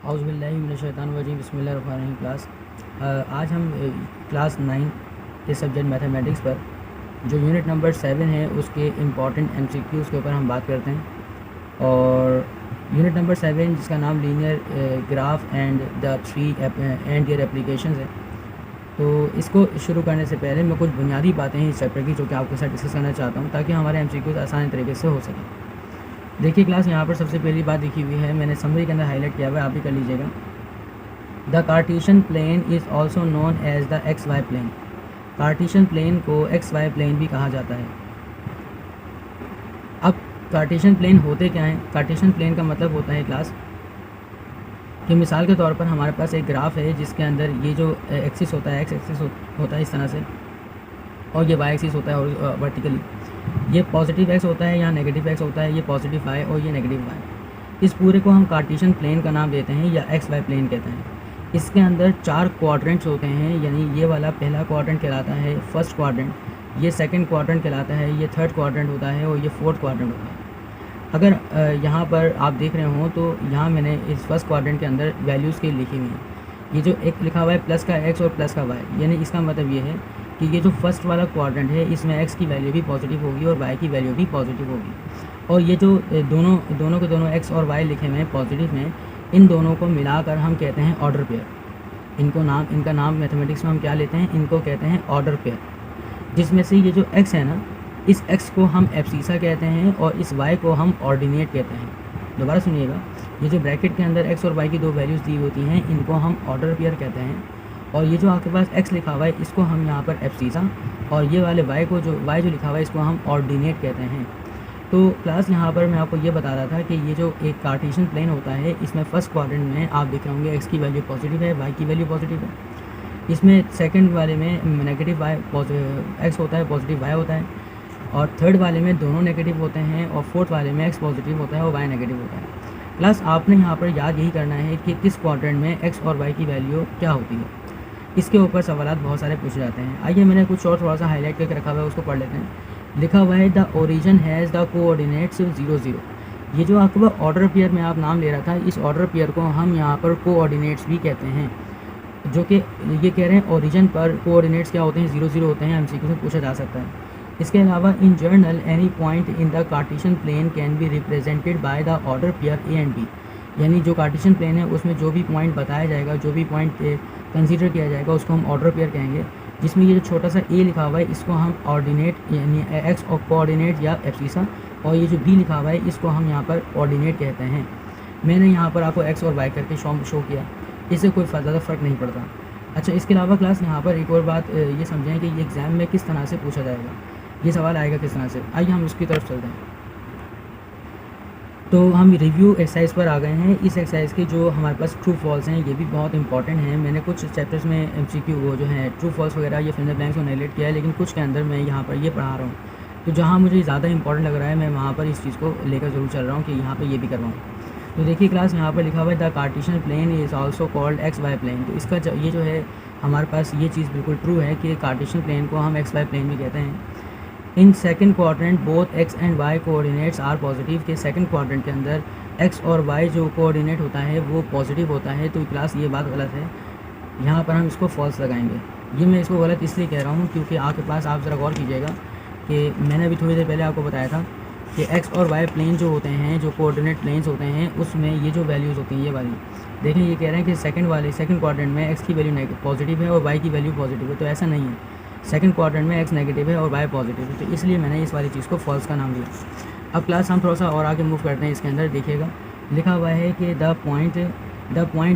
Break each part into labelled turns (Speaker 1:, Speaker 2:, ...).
Speaker 1: औज़ुबिल्लाहिमिनश्शैतानिर्रजीम बिस्मिल्लाहिर्रहमानिर्रहीम। क्लास आज हम क्लास 9 के सब्जेक्ट मैथमेटिक्स पर जो यूनिट नंबर 7 है उसके इम्पॉर्टेंट एमसीक्यूज़ के ऊपर हम बात करते हैं। और यूनिट नंबर 7 जिसका नाम linear graph and the three and their applications है। तो इसको शुरू करने से पहले मैं कुछ बुनियादी बातें हैं इस चैप्टर की जो कि आपके साथ डिस्कस करना चाहता हूँ ताकि हमारे एमसीक्यूज़ आसान तरीके से हो सके। देखिए क्लास, यहाँ पर सबसे पहली बात लिखी हुई है, मैंने समरी के अंदर हाईलाइट किया हुआ है, आप भी कर लीजिएगा। The Cartesian plane is also known as the X Y plane. Cartesian plane को एक्स वाई प्लेन भी कहा जाता है। अब कार्टेशियन प्लेन होते क्या हैं? कार्टेशियन प्लेन का मतलब होता है क्लास कि मिसाल के तौर पर हमारे पास एक ग्राफ है जिसके अंदर ये जो एक्सिस होता है, एक्स एक्सिस होता है इस तरह से, और ये वाई एक्सिस होता है और वर्टिकली ये पॉजिटिव एक्स होता है, यहाँ नेगेटिव एक्स होता है, ये पॉजिटिव वाई और ये नेगेटिव वाई। इस पूरे को हम कार्टेशियन प्लेन का नाम देते हैं या एक्स वाई प्लेन कहते हैं। इसके अंदर 4 क्वाड्रेंट्स होते हैं, यानी ये वाला पहला क्वाड्रेंट कहलाता है फर्स्ट क्वाड्रेंट, ये सेकंड क्वाड्रेंट कहलाता है, ये थर्ड क्वाड्रेंट होता है और ये फोर्थ क्वाड्रेंट होता है। अगर यहाँ पर आप देख रहे हो तो यहाँ मैंने इस फर्स्ट क्वाड्रेंट के अंदर वैल्यूज़ के लिखी हुई हैं। ये जो एक लिखा हुआ है प्लस का एक्स और प्लस का वाई, यानी इसका मतलब ये है कि ये जो फर्स्ट वाला क्वाड्रेंट है इसमें एक्स की वैल्यू भी पॉजिटिव होगी और वाई की वैल्यू भी पॉजिटिव होगी। और ये जो दोनों के दोनों एक्स और वाई लिखे हुए हैं पॉजिटिव में, इन दोनों को मिलाकर हम कहते हैं ऑर्डर पेयर। इनका नाम मैथमेटिक्स में हम क्या लेते हैं? इनको कहते हैं ऑर्डर पेयर। जिसमें से ये जो एक्स है ना, इस एक्स को हम एब्सिसा कहते हैं और इस वाई को हम ऑर्डिनेट कहते हैं। दोबारा सुनिएगा, ये जो ब्रैकेट के अंदर एक्स और वाई की दो वैल्यूज़ दी होती हैं इनको हम ऑर्डर पेयर कहते हैं। और ये जो आपके पास x लिखा हुआ है इसको हम यहाँ पर एब्सिसा, और ये वाले y जो लिखा हुआ है इसको हम ऑर्डिनेट कहते हैं। तो क्लास यहाँ पर मैं आपको ये बता रहा था कि ये जो एक कार्टेशियन प्लेन होता है इसमें फर्स्ट क्वाड्रेंट में आप देख रहे होंगे x की वैल्यू पॉजिटिव है, y की वैल्यू पॉजिटिव है। इसमें सेकंड वाले में नेगेटिव x होता है, पॉजिटिव y होता है, और थर्ड वाले में दोनों नेगेटिव होते हैं, और फोर्थ वाले में x पॉजिटिव होता है और y नेगेटिव होता है। प्लस आपने यहाँ पर याद यही करना है कि किस क्वाड्रेंट में x और y की वैल्यू क्या होती है। इसके ऊपर सवालात बहुत सारे पूछे जाते हैं। आइए मैंने कुछ और थोड़ा सा हाईलाइट करके रखा हुआ है, उसको पढ़ लेते हैं। लिखा हुआ है the origin has the coordinates 0 0। ये जो आपके पास ऑर्डर पेयर में आप नाम ले रहा था, इस ऑर्डर पेयर को हम यहाँ पर कोऑर्डिनेट्स भी कहते हैं। जो कि ये कह रहे हैं ओरिजिन पर कोऑर्डिनेट्स क्या होते हैं? 0 0 होते हैं। एमसीक्यू से पूछा जा सकता है। इसके अलावा in general any point in the Cartesian plane can be represented by the order pair A and B. यानी जो कार्टेशियन प्लेन है उसमें जो भी पॉइंट बताया जाएगा, जो भी पॉइंट कंसीडर किया जाएगा उसको हम ऑर्डर पेयर कहेंगे। जिसमें ये जो छोटा सा ए लिखा हुआ है इसको हम ऑर्डिनेट यानी एक्स और कोऑर्डिनेट या एब्सिसा, और ये जो बी लिखा हुआ है इसको हम यहाँ पर ऑर्डिनेट कहते हैं। मैंने यहाँ पर आपको एक्स और वाई करके शो किया, इससे कोई ज़्यादा फ़र्क नहीं पड़ता। अच्छा, इसके अलावा क्लास यहाँ पर एक और बात ये समझें कि ये एग्ज़ाम में किस तरह से पूछा जाएगा, ये सवाल आएगा किस तरह से। आइए हम उसकी तरफ चलते हैं। तो हम रिव्यू एक्सरसाइज पर आ गए हैं। इस एक्सरसाइज के जो हमारे पास ट्रू फॉल्स हैं ये भी बहुत इंपॉर्टेंट हैं। मैंने कुछ चैप्टर्स में एमसीक्यू वो जो है ट्रू फॉल्स वगैरह ये फिंगर ब्लैंक्स को हाईलाइट किया है, लेकिन कुछ के अंदर मैं यहाँ पर ये पढ़ा रहा हूँ। तो जहाँ मुझे ज़्यादा इंपॉर्टेंट लग रहा है मैं वहाँ पर इस चीज़ को लेकर ज़रूर चल रहा हूँ कि यहाँ पर ये भी करवाऊँ। तो देखिए क्लास, यहाँ पर लिखा हुआ है the Cartesian plane is also called X Y plane. तो इसका ये जो है हमारे पास ये चीज़ बिल्कुल ट्रू है कि कार्टेशियन प्लेन को हम एक्स वाई प्लेन भी कहते हैं। In second quadrant both X and Y coordinates are positive. के सेकंड क्वाड्रेंट के अंदर एक्स और वाई जो कोऑर्डिनेट होता है वो पॉजिटिव होता है। तो क्लास ये बात गलत है, यहाँ पर हम इसको फॉल्स लगाएंगे। ये मैं इसको गलत इसलिए कह रहा हूँ क्योंकि आपके पास आप ज़रा गौर कीजिएगा कि मैंने अभी थोड़ी देर पहले आपको बताया था कि एक्स और वाई प्लेन जो होते हैं, जो कोऑर्डिनेट प्लेन्स होते हैं, उसमें ये जो वैल्यूज़ होती हैं ये वाली, देखें ये कह रहे हैं कि सेकंड क्वाड्रेंट में एक्स की वैल्यू पॉजिटिव है और वाई की वैल्यू पॉजिटिव है। तो ऐसा नहीं है, सेकंड क्वाड्रेंट में एक्स नेगेटिव है और वाई पॉजिटिव है। तो इसलिए मैंने इस वाली चीज़ को फॉल्स का नाम दिया। अब क्लास हम थोड़ा सा और आगे मूव करते हैं। इसके अंदर देखिएगा लिखा हुआ है कि the point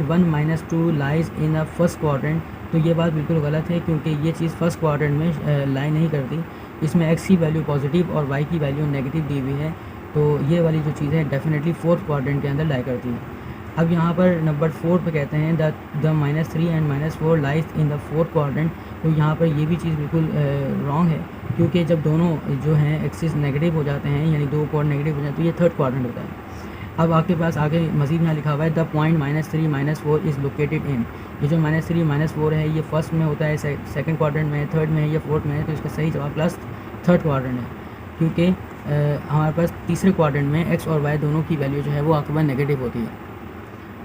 Speaker 1: 1 - 2 lies in the first quadrant. तो ये बात बिल्कुल गलत है क्योंकि ये चीज़ फर्स्ट क्वाड्रेंट में लाई नहीं करती। इसमें एक्स की वैल्यू पॉजिटिव और वाई की वैल्यू नेगेटिव दी हुई है। तो ये वाली जो चीज़ है डेफिनेटली फोर्थ क्वाड्रेंट के अंदर लाई करती है। अब यहाँ पर नंबर 4 पे कहते हैं the -3 and -4 lies in the fourth quadrant. तो यहाँ पर ये भी चीज़ बिल्कुल रॉन्ग है क्योंकि जब दोनों जो हैं एक्सिस नेगेटिव हो जाते हैं, यानी दो कोड नेगेटिव हो जाते हैं, तो ये थर्ड क्वाड्रेंट होता है। अब आपके पास आगे मज़ीद यहाँ लिखा हुआ है the point -3 - 4 is located in. ये जो -3 - 4 है ये फर्स्ट में होता है, सेकंड क्वाड्रेंट में, थर्ड में है, ये फोर्थ में है। तो इसका सही जवाब प्लस थर्ड क्वाड्रेंट है क्योंकि हमारे पास तीसरे क्वाड्रेंट में एक्स और वाई दोनों की वैल्यू जो है वो आपके पास नेगेटिव होती है।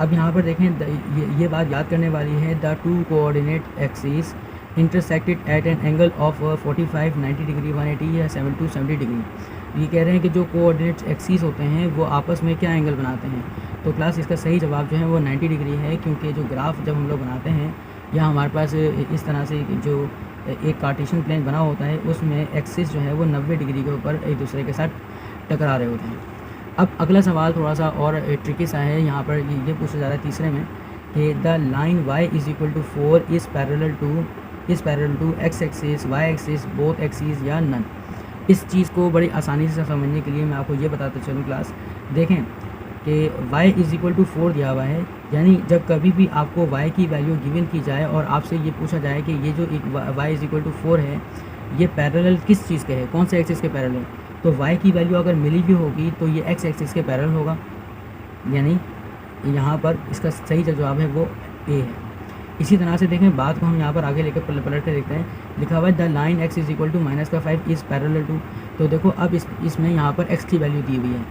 Speaker 1: अब यहाँ पर देखें ये बात याद करने वाली है, the two coordinate axis intersected at an angle of 45, 90 degree, 180 या 70 डिग्री। ये कह रहे हैं कि जो कोऑर्डिनेट एक्सिस होते हैं वो आपस में क्या एंगल बनाते हैं। तो क्लास इसका सही जवाब जो है वो 90 डिग्री है, क्योंकि जो ग्राफ जब हम लोग बनाते हैं या हमारे पास इस तरह से जो एक कार्टेशियन प्लेन बना होता है उसमें एक्सिस जो है वो 90 डिग्री के ऊपर एक दूसरे के साथ टकरा रहे होते हैं। अब अगला सवाल थोड़ा सा और ट्रिकी सा है, यहाँ पर ये पूछा जा रहा है तीसरे में कि the line y is equal to 4 is parallel to x axis, y axis, both axis या नन। इस चीज़ को बड़ी आसानी से समझने के लिए मैं आपको ये बताता चलूँ क्लास, देखें कि y इज़ इक्वल टू 4 दिया हुआ है, यानी जब कभी भी आपको y की वैल्यू गिवन की जाए और आपसे ये पूछा जाए कि ये जो एक y इज़ इक्वल टू 4 है ये पैरेलल किस चीज़ के है, कौन से एक्सिस के पैरेलल, तो y की वैल्यू अगर मिली भी होगी तो ये x एक्सिस के पैरेलल होगा, यानी यहाँ पर इसका सही जो जवाब है वो ए है। इसी तरह से देखें बात को हम यहाँ पर आगे लेकर पलट के देखते हैं, लिखा हुआ है the line x is equal to -5 is parallel to. तो देखो अब इसमें यहाँ पर x की वैल्यू दी हुई है,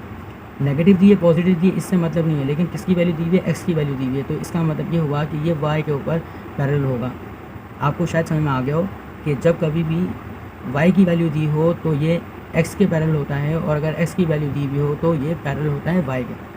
Speaker 1: नेगेटिव दी है, पॉजिटिव दी है, इससे मतलब नहीं है, लेकिन किसकी वैल्यू दी हुई है, x की वैल्यू दी हुई है। तो इसका मतलब ये हुआ कि ये y के ऊपर पैरेलल होगा। आपको शायद समझ में आ गया हो कि जब कभी भी y की वैल्यू दी हो तो ये x के पैरेलल होता है, और अगर x की वैल्यू दी हुई हो तो ये पैरेलल होता है y के।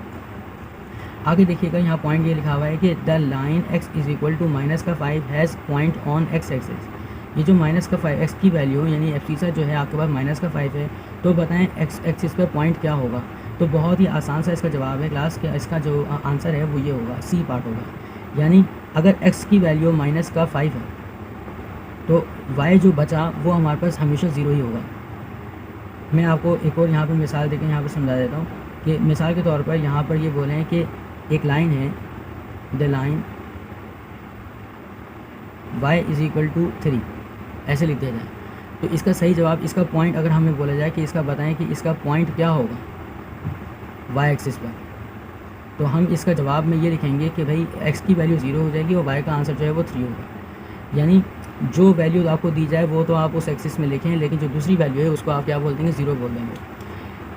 Speaker 1: आगे देखिएगा यहाँ पॉइंट ये लिखा हुआ है कि the line x is equal to -5 has point on x axis. ये जो -5 x की वैल्यू यानी एब्सिसा जो है आपके पास -5 है, तो बताएं x एक्सिस पर पॉइंट क्या होगा। तो बहुत ही आसान सा इसका जवाब है क्लास के, इसका जो आंसर है वो ये होगा, सी पार्ट होगा। यानी अगर x की वैल्यू -5 है तो y जो बचा वो हमारे पास हमेशा 0 ही होगा। मैं आपको एक और यहाँ पर मिसाल देकर यहाँ पर समझा देता हूँ कि मिसाल के तौर पर यहाँ पर ये बोले हैं कि एक लाइन है, the line y is equal to 3, ऐसे लिख दिया जाए। तो इसका सही जवाब, इसका पॉइंट अगर हमें बोला जाए कि इसका बताएं कि इसका पॉइंट क्या होगा y एक्सिस पर, तो हम इसका जवाब में ये लिखेंगे कि भाई x की वैल्यू 0 हो जाएगी और y का आंसर जो है वो 3 होगा। यानी जो वैल्यू आपको दी जाए वो तो आप उस एक्सिस में लिखें, लेकिन जो दूसरी वैल्यू है उसको आप क्या बोल देंगे, 0 बोल देंगे।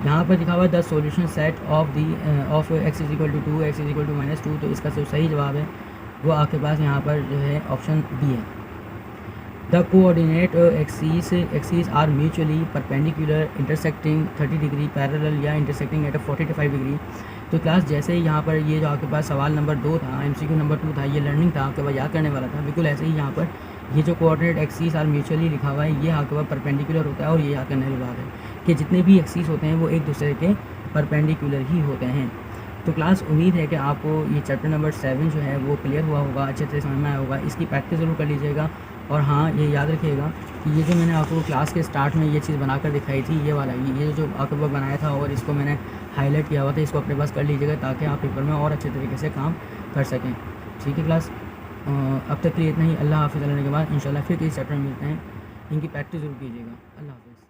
Speaker 1: यहाँ पर लिखा हुआ है the solution set of x is equal to 2, x is equal to -2। तो इसका जो सही जवाब है वो आपके पास यहाँ पर जो है ऑप्शन बी है। The coordinate axis are mutually perpendicular intersecting 30 degree, parallel या इंटरसेक्टिंग एट 45 डिग्री। तो क्लास जैसे ही यहाँ पर ये जो आपके पास सवाल नंबर 2 था, MCQ नंबर 2 था, ये लर्निंग था, आपके पास याद करने वाला था, बिल्कुल ऐसे ही यहाँ पर ये जो कोऑर्डिनेट एक्सिस आर म्यूचुअली लिखा हुआ है ये आपके पास परपेंडिकुलर होता है, और ये याद करने वाली बात है कि जितने भी एक्सिस होते हैं वो एक दूसरे के परपेंडिकुलर ही होते हैं। तो क्लास उम्मीद है कि आपको ये चैप्टर नंबर 7 जो है वो क्लियर हुआ होगा, अच्छे से समझ में आया होगा। इसकी प्रैक्टिस ज़रूर कर लीजिएगा, और हाँ ये याद रखिएगा कि ये जो मैंने आपको क्लास के स्टार्ट में ये चीज़ बनाकर दिखाई थी, ये वाला ये जो आपके पास बनाया था और इसको मैंने हाईलाइट किया हुआ था, इसको अपने पास कर लीजिएगा ताकि आप पेपर में और अच्छे तरीके से काम कर सकें। ठीक है क्लास, अब तक के लिए इतना ही। अल्लाह हाफ़िज़। के बाद इंशाल्लाह फिर किसी चैप्टर में मिलते हैं। इनकी प्रैक्टिस ज़रूर कीजिएगा। अल्लाह हाफ़िज़।